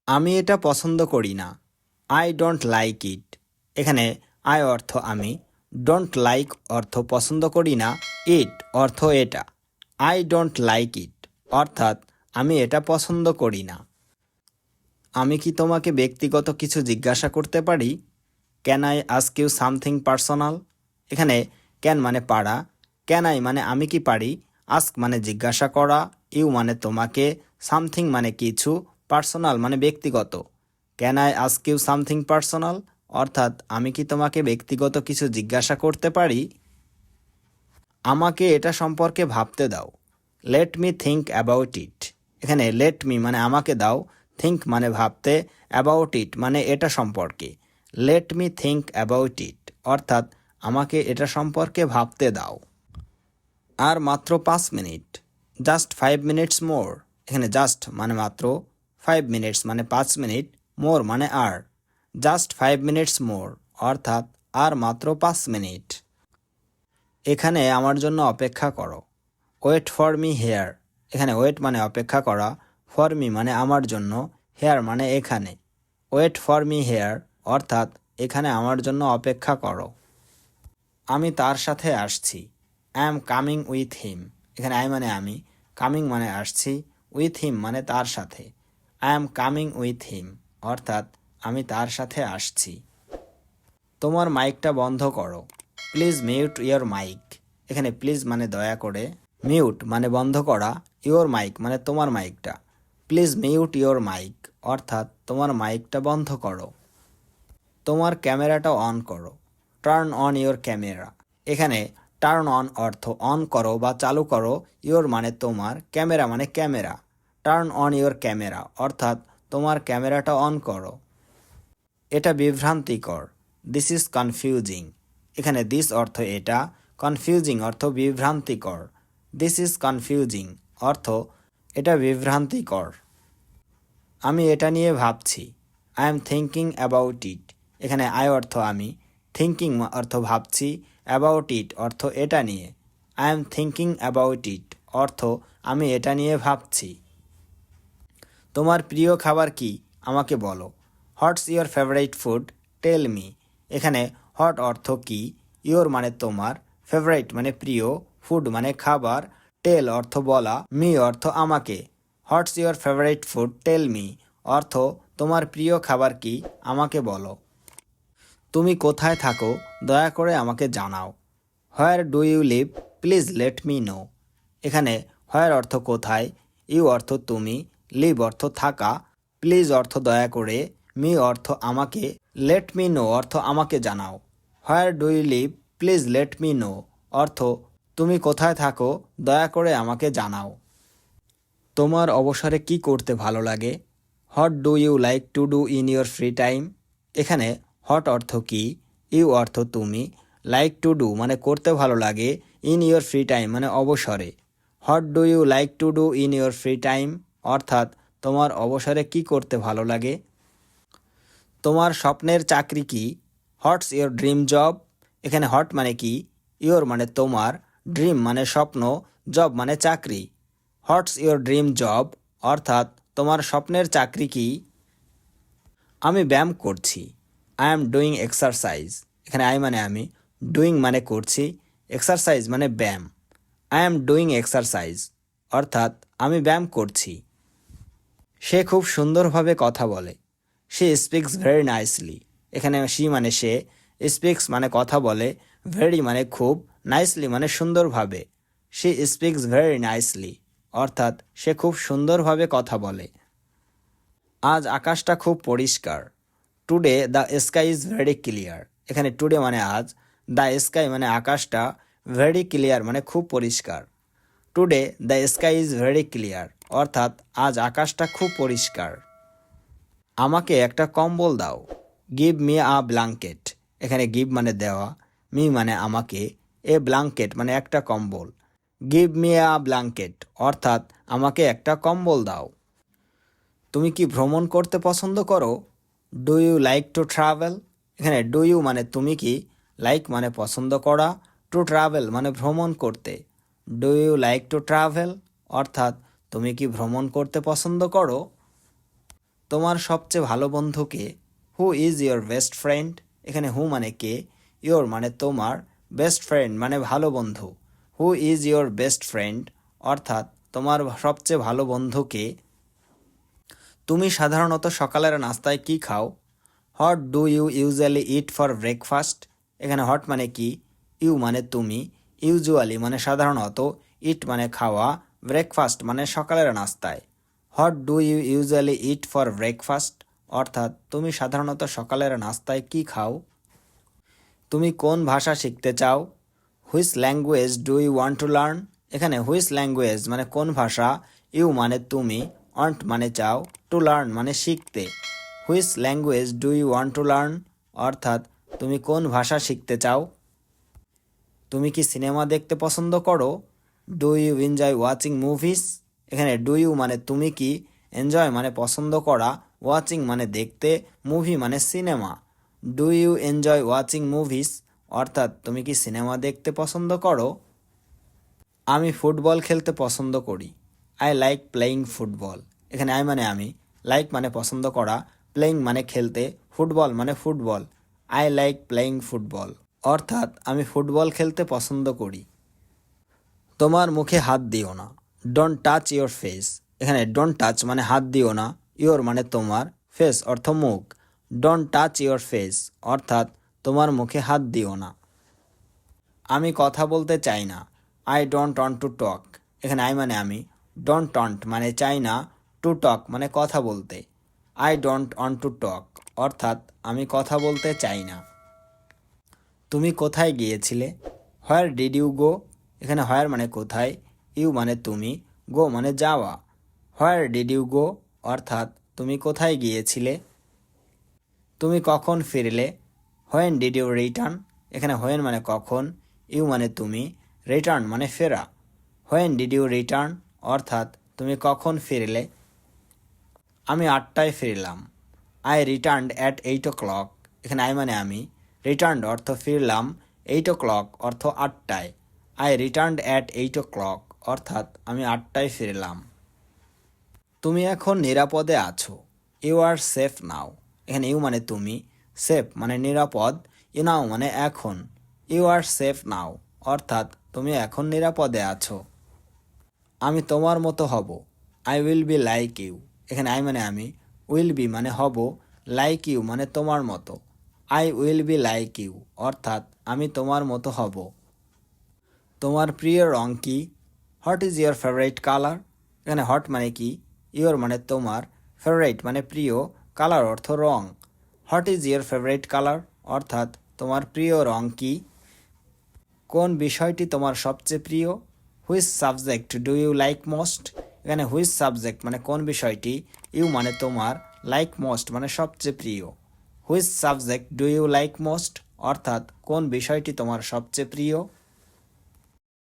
আমি এটা পছন্দ করি না। I don't like it. এখানে আই অর্থ আমি, ডোন্ট লাইক অর্থ পছন্দ করি না, ইট অর্থ এটা। আই ডোন্ট লাইক ইট অর্থাৎ আমি এটা পছন্দ করি না। আমি কি তোমাকে ব্যক্তিগত কিছু জিজ্ঞাসা করতে পারি? Can I ask you something personal? এখানে ক্যান মানে পারা, ক্যান আই মানে আমি কি পারি, আস্ক মানে জিজ্ঞাসা করা, ইউ মানে তোমাকে, সামথিং মানে কিছু, পার্সোনাল মানে ব্যক্তিগত। Can I ask you something personal অর্থাৎ আমি কি তোমাকে ব্যক্তিগত কিছু জিজ্ঞাসা করতে পারি? আমাকে এটা সম্পর্কে ভাবতে দাও। Let me think about it. এখানে লেট মি মানে আমাকে দাও, থিঙ্ক মানে ভাবতে, অ্যাবাউট ইট মানে এটা সম্পর্কে। Let me think about it অর্থাৎ আমাকে এটা সম্পর্কে ভাবতে দাও। আর মাত্র 5 মিনিট। জাস্ট 5 মিনিটস মোর। এখানে জাস্ট মানে মাত্র, 5 মিনিটস মানে 5 মিনিট, মোর মানে আর। জাস্ট 5 মিনিটস মোর অর্থাৎ আর মাত্র 5 মিনিট। এখানে আমার জন্য অপেক্ষা করো। Wait for me here. এখানে ওয়েট মানে অপেক্ষা করা, ফর মি মানে আমার জন্য, হেয়ার মানে এখানে। ওয়েট ফর মি হেয়ার অর্থাৎ এখানে আমার জন্য অপেক্ষা করো। আমি তার সাথে আসছি। আই এম কামিং উইথ হিম। এখানে আই মানে আমি, কামিং মানে আসছি, উইথ হিম মানে তার সাথে। I am coming with him অর্থাৎ আমি তার সাথে আসছি। তোমার মাইকটা বন্ধ করো। Please mute your mike. এখানে প্লিজ মানে দয়া করে, মিউট মানে বন্ধ করা, ইয়োর মাইক মানে তোমার মাইকটা। প্লিজ মিউট ইয়োর মাইক অর্থাৎ তোমার মাইকটা বন্ধ করো। তোমার ক্যামেরাটা অন করো। Turn on your camera. এখানে টার্ন অন অর্থ অন করো বা চালু করো, ইয়োর মানে তোমার, ক্যামেরা মানে camera. Turn on your camera অর্থাৎ তোমার ক্যামেরাটা অন করো। এটা বিভ্রান্তিকর। This is confusing. এখানে দিস অর্থ এটা, কনফিউজিং অর্থ বিভ্রান্তিকর। দিস ইজ কনফিউজিং অর্থ এটা বিভ্রান্তিকর। আমি এটা নিয়ে ভাবছি। I am thinking about it. এখানে আই অর্থ আমি, থিঙ্কিং অর্থ ভাবছি, অ্যাবাউট ইট অর্থ এটা নিয়ে। I am thinking about it অর্থ আমি এটা নিয়ে ভাবছি। তোমার প্রিয় খাবার কি আমাকে বলো। What's your favourite food, tell me. এখানে হট অর্থ কি, ইয়োর মানে তোমার, ফেভারিট মানে প্রিয়, ফুড মানে খাবার, টেল অর্থ বলা, মি অর্থ আমাকে। What's your favourite food, tell me অর্থ তোমার প্রিয় খাবার কি আমাকে বলো। তুমি কোথায় থাকো দয়া করে আমাকে জানাও। Where do you live, please let me know. এখানে হোয়ার অর্থ কোথায়, ইউ অর্থ তুমি, লিভ অর্থ থাকা, প্লিজ অর্থ দয়া করে, মি অর্থ আমাকে, লেট মি নো অর্থ আমাকে জানাও। Where do you live, please let me know অর্থ তুমি কোথায় থাকো দয়া করে আমাকে জানাও। তোমার অবসরে কি করতে ভালো লাগে? What do you like to do in your free time. এখানে হট অর্থ কি, ইউ অর্থ তুমি, লাইক টু ডু মানে করতে ভালো লাগে, ইন ইয়োর ফ্রি টাইম মানে অবসরে। What do you like to do in your free time অর্থাৎ তোমার অবসরে কি করতে ভালো লাগে। তোমার স্বপ্নের চাকরি কি? What's your dream job. এখানে হট মানে কি, ইয়োর মানে তোমার, ড্রিম মানে স্বপ্ন, জব মানে চাকরি। হোয়াটস ইয়োর ড্রিম জব অর্থাৎ তোমার স্বপ্নের চাকরি কি? আমি ব্যায়াম করছি। I am doing exercise. এখানে আই মানে আমি, ডুইং মানে করছি, এক্সারসাইজ মানে ব্যায়াম। আই এম ডুইং এক্সারসাইজ অর্থাৎ আমি ব্যায়াম করছি। সে খুব সুন্দরভাবে কথা বলে। সে স্পিক্স ভেরি নাইসলি। এখানে শি মানে সে, স্পিক্স মানে কথা বলে, ভেরি মানে খুব, নাইসলি মানে সুন্দরভাবে। শি স্পিক্স ভেরি নাইসলি অর্থাৎ সে খুব সুন্দরভাবে কথা বলে। আজ আকাশটা খুব পরিষ্কার। Today the sky is very clear. এখানে টুডে মানে আজ, দ্য স্কাই মানে আকাশটা, ভেরি ক্লিয়ার মানে খুব পরিষ্কার। Today the sky is very clear অর্থাৎ আজ আকাশটা খুব পরিষ্কার। আমাকে একটা কম্বল দাও। Give me a blanket. এখানে গিভ মানে দেওয়া, মি মানে আমাকে, এ ব্ল্যাঙ্কেট মানে একটা কম্বল। গিভ মি আ ব্ল্যাঙ্কেট অর্থাৎ আমাকে একটা কম্বল দাও। তুমি কি ভ্রমণ করতে পছন্দ করো? Do you like to travel. এখানে ডু ইউ মানে তুমি কি, লাইক মানে পছন্দ করা, টু ট্রাভেল মানে ভ্রমণ করতে। Do you like to travel অর্থাৎ তুমি কি ভ্রমণ করতে পছন্দ করো? তোমার সবচেয়ে ভালো বন্ধু কে? Who is your best friend? এখানে হু মানে কে, ইয়োর মানে তোমার, বেস্ট ফ্রেন্ড মানে ভালো বন্ধু। হু ইজ ইয়োর বেস্ট ফ্রেন্ড অর্থাৎ তোমার সবচেয়ে ভালো বন্ধু কে? তুমি সাধারণত সকালের নাস্তায় কি খাও? What do you usually eat for breakfast? এখানে হট মানে কি, ইউ মানে তুমি, ইউজুয়ালি মানে সাধারণত, ইট মানে খাওয়া, ব্রেকফাস্ট মানে সকালের নাস্তায়। What do you usually eat for breakfast অর্থাৎ তুমি সাধারণত সকালের নাস্তায় কি খাও? তুমি কোন ভাষা শিখতে চাও? Which language do you want to learn? এখানে হুইচ ল্যাঙ্গুয়েজ মানে কোন ভাষা, ইউ মানে তুমি, ওয়ান্ট মানে চাও, টু লার্ন মানে শিখতে। Which language do you want to learn অর্থাৎ তুমি কোন ভাষা শিখতে চাও? তুমি কি সিনেমা দেখতে পছন্দ করো? Do you enjoy watching movies? এখানে ডু ইউ মানে তুমি কি, এনজয় মানে পছন্দ করা, ওয়াচিং মানে দেখতে, মুভি মানে cinema. Do you enjoy watching movies অর্থাৎ তুমি কি সিনেমা দেখতে পছন্দ করো? আমি ফুটবল খেলতে পছন্দ করি। I like playing football. এখানে আই মানে আমি, লাইক মানে পছন্দ করা, প্লেয়িং মানে খেলতে, ফুটবল মানে football. I like playing football অর্থাৎ আমি ফুটবল খেলতে পছন্দ করি। তোমার মুখে হাত দিও না। Don't touch your face. এখানে ডোন্ট টাচ মানে হাত দিও না, ইয়োর মানে তোমার, ফেস অর্থ মুখ। ডোন্ট টাচ ইয়োর ফেস অর্থাৎ তোমার মুখে হাত দিও না। আমি কথা বলতে চাই না। আই ডোন্ট ওয়ান্ট টু টক। এখানে আই মানে আমি, ডোন্ট ওয়ান্ট মানে চাই না, টু টক মানে কথা বলতে। I don't want to talk অর্থাৎ আমি কথা বলতে চাই না। তুমি কোথায় গিয়েছিলে? Where did you go? এখানে হোয়ার মানে কোথায়, ইউ মানে তুমি, গো মানে যাওয়া। হোয়ার ডিড ইউ গো অর্থাৎ তুমি কোথায় গিয়েছিলে? তুমি কখন ফিরলে? When did you return? এখানে হোয়েন মানে কখন, ইউ মানে তুমি, রিটার্ন মানে ফেরা। হোয়েন ডিড ইউ রিটার্ন অর্থাৎ তুমি কখন ফিরলে? আমি 8টায় ফিরলাম। I returned at 8 o'clock। এখানে আই মানে আমি, রিটার্নড অর্থ ফিরলাম, 8 o'clock অর্থ 8টায়। আই রিটার্নড অ্যাট 8 o'clock অর্থাৎ আমি 8টায় ফিরলাম। তুমি এখন নিরাপদে আছো। ইউ আর সেফ নাও। এখানে ইউ মানে তুমি, সেফ মানে নিরাপদ, ইউ নাও মানে এখন। ইউ আর সেফ নাও অর্থাৎ তুমি এখন নিরাপদে আছো। আমি তোমার মতো হব। I will be like you. এখানে আই মানে আমি, উইল বি মানে হব, লাইক ইউ মানে তোমার মতো। I will be like you অর্থাৎ আমি তোমার মতো হব। তোমার প্রিয় রং কি? What is your favourite colour? এখানে হট মানে কি, ইয়োর মানে তোমার, ফেভারিট মানে প্রিয়, কালার অর্থ রং। What is your favourite colour অর্থাৎ তোমার প্রিয় রং কি? কোন বিষয়টি তোমার সবচেয়ে প্রিয়? Which subject do you like most? এখানে হুইচ সাবজেক্ট মানে কোন বিষয়টি, ইউ মানে তোমার, লাইক মোস্ট মানে সবচেয়ে প্রিয়। Which subject do you like most অর্থাৎ কোন বিষয়টি তোমার সবচেয়ে প্রিয়?